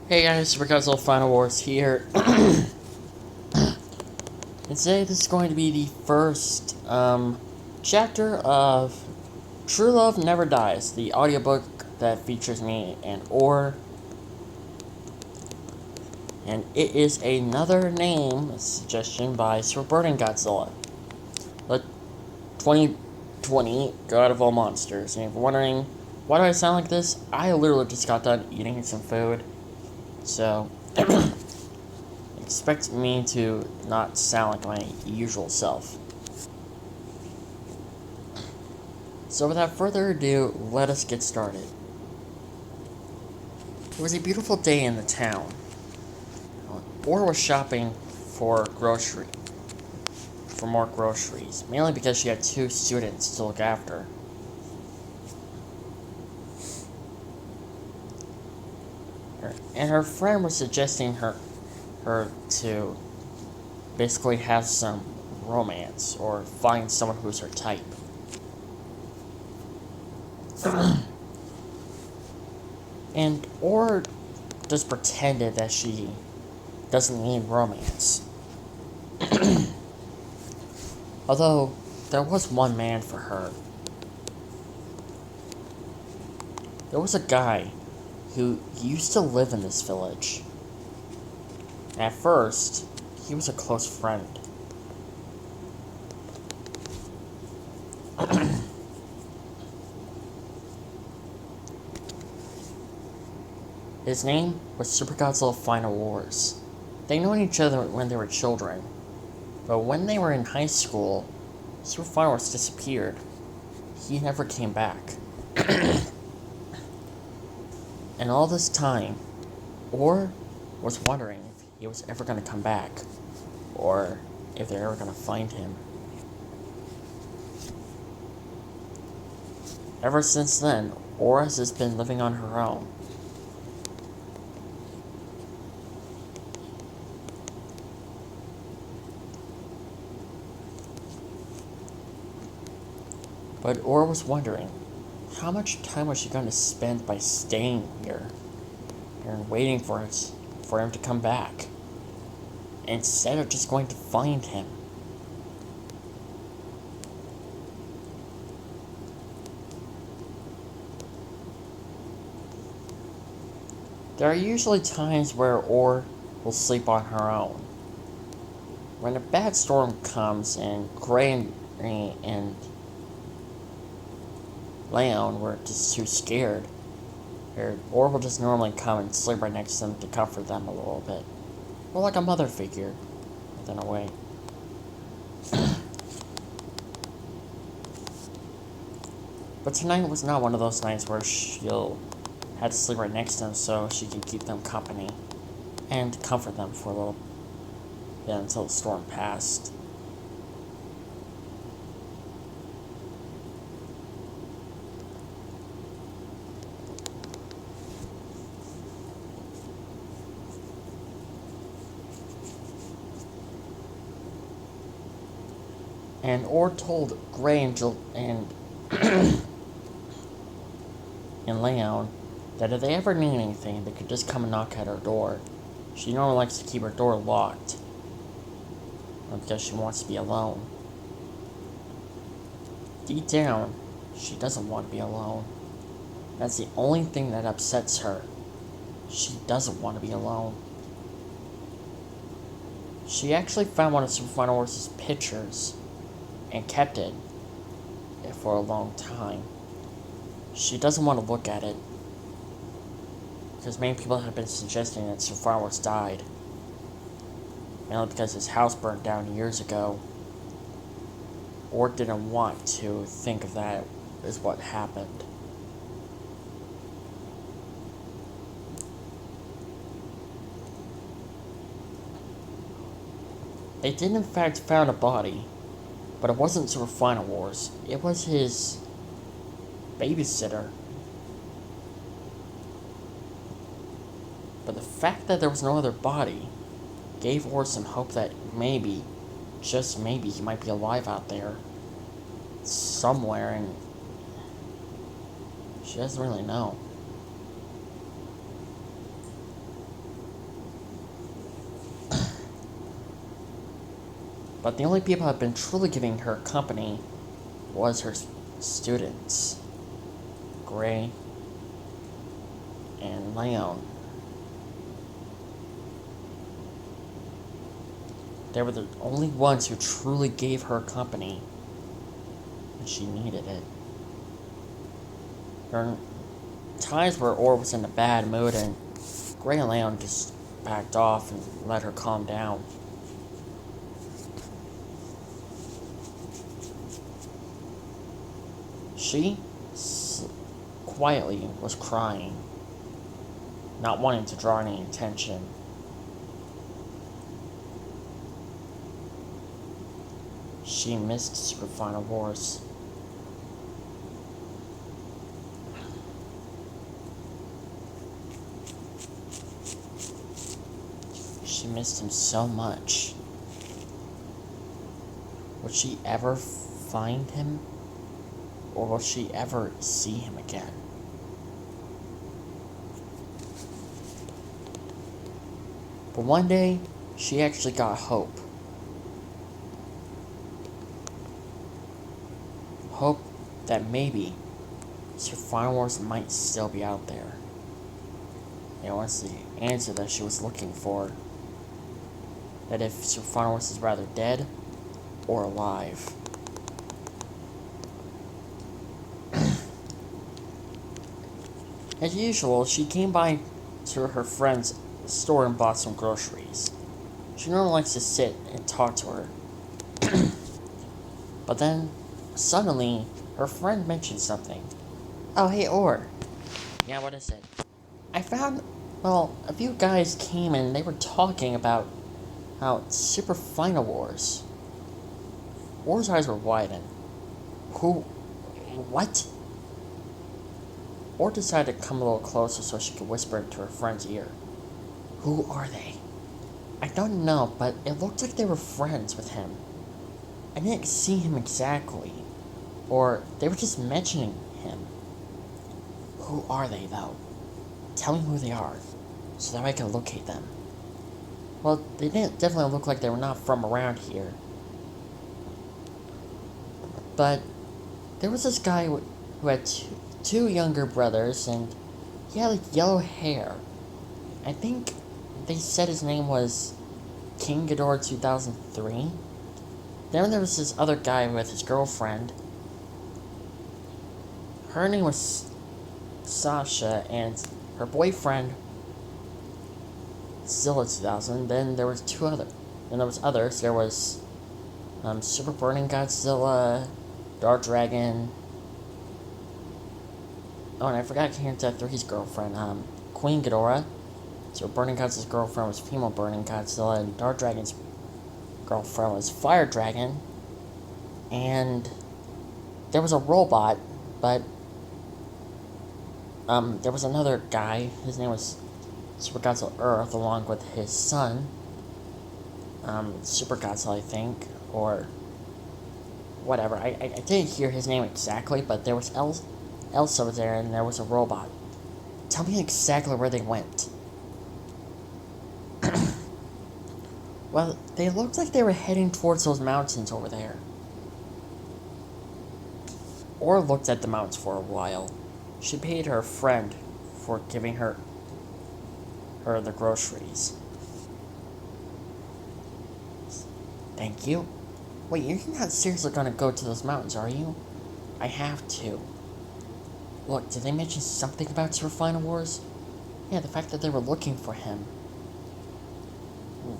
Hey guys, Super Final Wars here. And today this is going to be the first chapter of True Love Never Dies, the audiobook that features me and Or. And it is another name, a suggestion by Super Burning Godzilla. The 2020 God of all monsters. And if you're wondering, why do I sound like this? I literally just got done eating some food. So expect me to not sound like my usual self. So without further ado, let us get started. It was a beautiful day in the town. Or was shopping for more groceries, mainly because she had two students to look after. And her friend was suggesting her to basically have some romance or find someone who's her type. And Or just pretended that she doesn't need romance. Although, there was one man for her. There was a guy who used to live in this village. At first, he was a close friend. His name was Super Godzilla Final Wars. They known each other when they were children, but when they were in high school, Super Final Wars disappeared. He never came back. And all this time, Or was wondering if he was ever going to come back, or if they're ever going to find him. Ever since then, Or has just been living on her own. But Or was wondering, how much time was she going to spend by staying here and waiting for him to come back, instead of just going to find him? There are usually times where Or will sleep on her own. When a bad storm comes and Gray and Leon were just too scared, Or will just normally come and sleep right next to them to comfort them a little bit. More like a mother figure, in a way. But tonight was not one of those nights where she'll had to sleep right next to them so she can keep them company and comfort them for a little bit until the storm passed. And Or told Gray and and Leon that if they ever need anything, they could just come and knock at her door. She normally likes to keep her door locked, because she wants to be alone. Deep down, she doesn't want to be alone. That's the only thing that upsets her. She doesn't want to be alone. She actually found one of Super Final Wars' pictures and kept it for a long time. She doesn't want to look at it, because many people have been suggesting that Super Final Wars died, mainly because his house burned down years ago. Or didn't want to think of that as what happened. They did in fact found a body, but it wasn't Super Final Wars. It was his babysitter. But the fact that there was no other body gave Or some hope that maybe, just maybe, he might be alive out there somewhere, and she doesn't really know. But the only people who had been truly giving her company was her students, Gray and Leon. They were the only ones who truly gave her company when she needed it. There were times where Orr was in a bad mood and Gray and Leon just backed off and let her calm down. She quietly was crying, not wanting to draw any attention. She missed Super Final Wars. She missed him so much. Would she ever find him? Or will she ever see him again? But one day, she actually got hope. Hope that maybe Sir Final Wars might still be out there. It was the answer that she was looking for. That if Sir Final Wars is rather dead or alive. As usual, she came by to her friend's store and bought some groceries. She normally likes to sit and talk to her. But then, suddenly, her friend mentioned something. Oh, hey, Orr. Yeah, what is it? I found, a few guys came and they were talking about how Super Final Wars. Orr's eyes were widened. Who? What? Orr decided to come a little closer so she could whisper into her friend's ear. Who are they? I don't know, but it looked like they were friends with him. I didn't see him exactly. Or they were just mentioning him. Who are they, though? Tell me who they are, so that I can locate them. Well, they didn't definitely look like they were not from around here. But there was this guy who had two younger brothers, and he had like yellow hair. I think they said his name was King Ghidorah 2003. Then there was this other guy with his girlfriend. Her name was Sasha, and her boyfriend Zilla 2000. Then there was others. There was Super Burning Godzilla, Dark Dragon. Oh, and I forgot King 3's girlfriend, Queen Ghidorah. So Burning Godzilla's girlfriend was female Burning Godzilla, and Dark Dragon's girlfriend was Fire Dragon. And there was a robot, but there was another guy. His name was Super Godzilla Earth, along with his son, Super Godzilla, I think, or whatever. I didn't hear his name exactly, but there was Elsa was there, and there was a robot. Tell me exactly where they went. Well, they looked like they were heading towards those mountains over there. Or looked at the mountains for a while. She paid her friend for giving her the groceries. Thank you. Wait, you're not seriously gonna go to those mountains, are you? I have to. Look, did they mention something about Super Final Wars? Yeah, the fact that they were looking for him.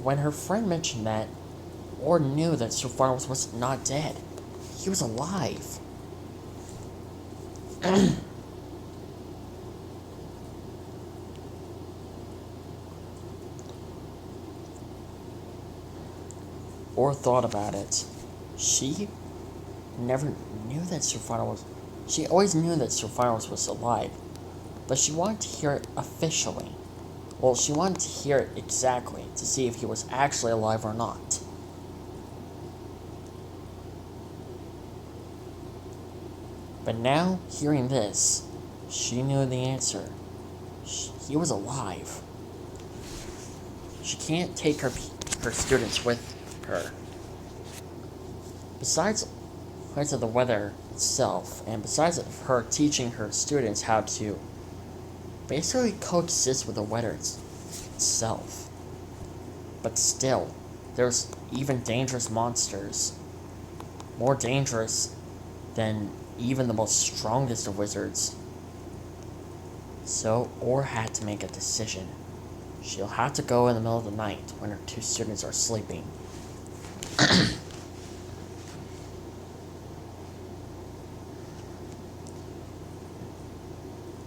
When her friend mentioned that, Orr knew that Super Final Wars was not dead. He was alive. Orr thought about it. She never knew that Super Final Wars. She always knew that Super Final Wars was alive, but she wanted to hear it officially. Well, she wanted to hear it exactly to see if he was actually alive or not. But now, hearing this, she knew the answer. He was alive. She can't take her students with her. Besides of the weather itself, and besides of her teaching her students how to basically coexist with the weather itself. But still, there's even dangerous monsters. More dangerous than even the most strongest of wizards. So, Or had to make a decision. She'll have to go in the middle of the night when her two students are sleeping.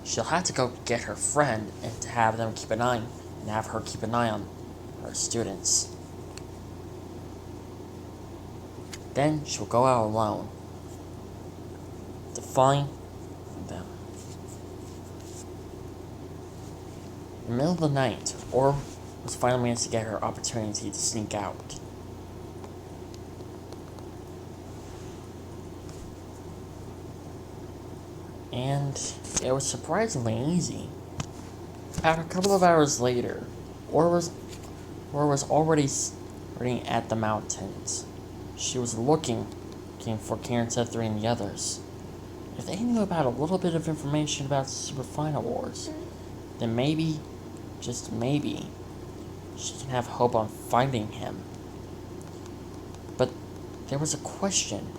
She'll have to go get her friend and to have her keep an eye on her students. Then she'll go out alone to find them. In the middle of the night, Or was finally managed to get her opportunity to sneak out. And it was surprisingly easy. About a couple of hours later, Or was already at the mountains. She was looking for Karen Tethry and the others. If they knew about a little bit of information about Super Final Wars, then maybe, just maybe, she can have hope on finding him. But there was a question.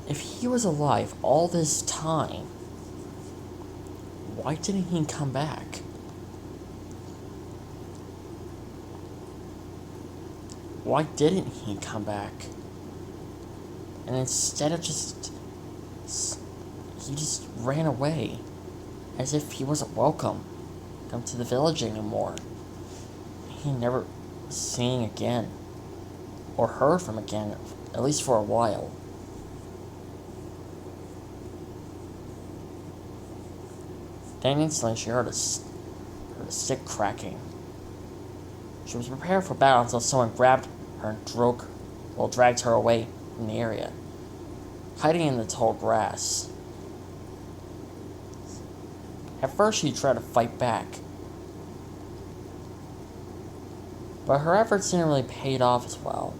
If he was alive all this time, why didn't he come back? Why didn't he come back? And instead of he just ran away, as if he wasn't welcome to the village anymore. He never was seen again, or heard from again, at least for a while. Then instantly she heard a stick cracking. She was prepared for battle until someone grabbed her and dragged her away from the area, hiding in the tall grass. At first she tried to fight back, but her efforts didn't really pay off as well.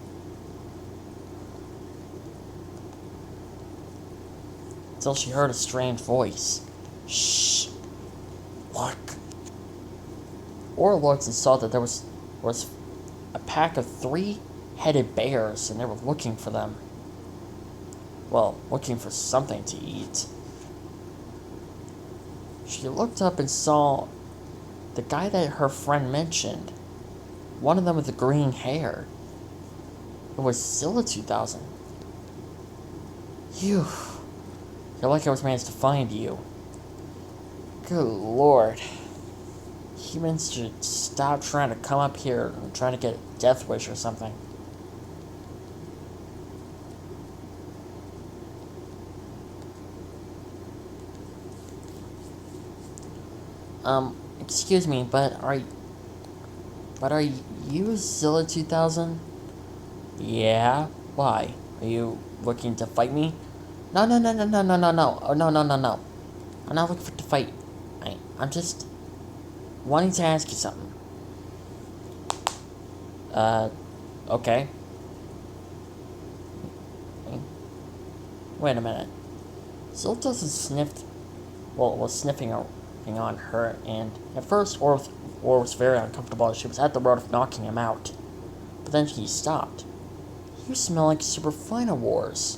Until she heard a strange voice. Shh! Look! Or looked and saw that there was a pack of 3-headed bears, and they were looking for them. Well, looking for something to eat. She looked up and saw the guy that her friend mentioned. One of them with the green hair. It was Zilla 2000. You're like I was managed to find you. Good lord. Humans should stop trying to come up here and trying to get a death wish or something. Excuse me, but are you Zilla 2000? Yeah? Why? Are you looking to fight me? No. Oh, no. I'm not looking to fight. I'm just wanting to ask you something. Okay. Wait a minute. Zilda was sniffing on her, and at first Or was very uncomfortable as she was at the road of knocking him out. But then he stopped. You smell like Super Final Wars.